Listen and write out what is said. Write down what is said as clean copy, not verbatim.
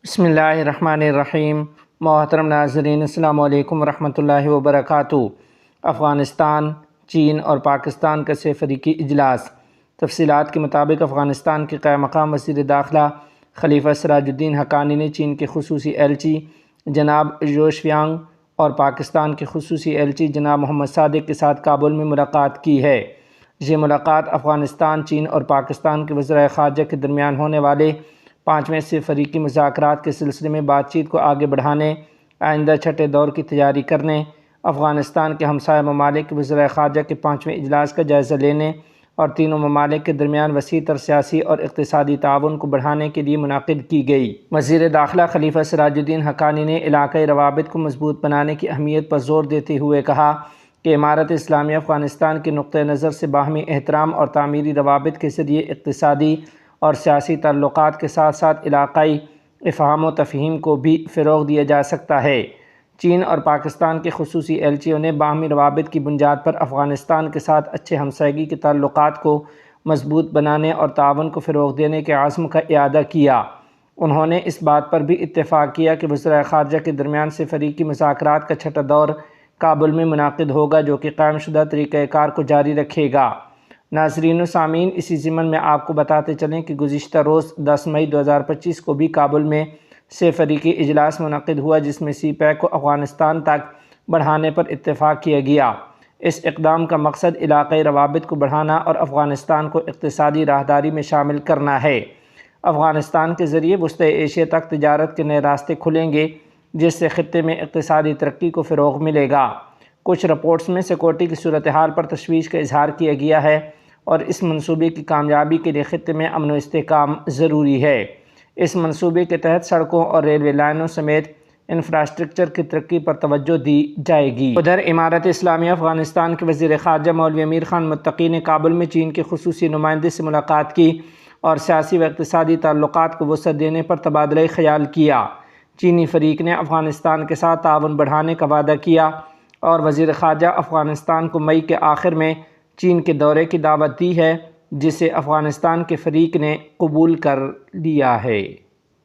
بسم اللہ الرحمن الرحیم۔ محترم ناظرین، السلام علیکم ورحمۃ اللہ وبرکاتہ۔ افغانستان، چین اور پاکستان کا سہ فریقی اجلاس۔ تفصیلات کے مطابق افغانستان کے قائم مقام وزیر داخلہ خلیفہ سراج الدین حقانی نے چین کے خصوصی ایلچی جناب ژو شیانگ اور پاکستان کے خصوصی ایلچی جناب محمد صادق کے ساتھ کابل میں ملاقات کی ہے۔ یہ ملاقات افغانستان، چین اور پاکستان کے وزرائے خارجہ کے درمیان ہونے والے 5ویں سہ فریقی مذاکرات کے سلسلے میں بات چیت کو آگے بڑھانے، آئندہ چھٹے دور کی تیاری کرنے، افغانستان کے ہمسایہ ممالک کے وزرائے خارجہ کے 5ویں اجلاس کا جائزہ لینے اور تینوں ممالک کے درمیان وسیع تر سیاسی اور اقتصادی تعاون کو بڑھانے کے لیے منعقد کی گئی۔ وزیر داخلہ خلیفہ سراج الدین حقانی نے علاقائی روابط کو مضبوط بنانے کی اہمیت پر زور دیتے ہوئے کہا کہ امارت اسلامیہ افغانستان کے نقطہ نظر سے باہمی احترام اور تعمیری روابط کے ذریعے اقتصادی اور سیاسی تعلقات کے ساتھ ساتھ علاقائی افہام و تفہیم کو بھی فروغ دیا جا سکتا ہے۔ چین اور پاکستان کے خصوصی ایلچیوں نے باہمی روابط کی بنیاد پر افغانستان کے ساتھ اچھے ہمسائیگی کے تعلقات کو مضبوط بنانے اور تعاون کو فروغ دینے کے عزم کا اعادہ کیا۔ انہوں نے اس بات پر بھی اتفاق کیا کہ وزرائے خارجہ کے درمیان سہ فریقی مذاکرات کا چھٹا دور کابل میں منعقد ہوگا، جو کہ قائم شدہ طریقہ کار کو جاری رکھے گا۔ ناظرین و سامعین، اسی ضمن میں آپ کو بتاتے چلیں کہ گزشتہ روز 10 مئی 2025 کو بھی کابل میں سہ فریقی اجلاس منعقد ہوا، جس میں سی پیک کو افغانستان تک بڑھانے پر اتفاق کیا گیا۔ اس اقدام کا مقصد علاقائی روابط کو بڑھانا اور افغانستان کو اقتصادی راہداری میں شامل کرنا ہے۔ افغانستان کے ذریعے وسطی ایشیا تک تجارت کے نئے راستے کھلیں گے، جس سے خطے میں اقتصادی ترقی کو فروغ ملے گا۔ کچھ رپورٹس میں سیکورٹی کی صورتحال پر تشویش کا اظہار کیا گیا ہے اور اس منصوبے کی کامیابی کے لیے خطے میں امن و استحکام ضروری ہے۔ اس منصوبے کے تحت سڑکوں اور ریلوے لائنوں سمیت انفراسٹرکچر کی ترقی پر توجہ دی جائے گی۔ ادھر امارت اسلامیہ افغانستان کے وزیر خارجہ مولوی امیر خان متقی نے کابل میں چین کے خصوصی نمائندے سے ملاقات کی اور سیاسی و اقتصادی تعلقات کو وسعت دینے پر تبادلہ خیال کیا۔ چینی فریق نے افغانستان کے ساتھ تعاون بڑھانے کا وعدہ کیا اور وزیر خارجہ افغانستان کو مئی کے آخر میں چین کے دورے کی دعوت دی ہے، جسے افغانستان کے فریق نے قبول کر لیا ہے۔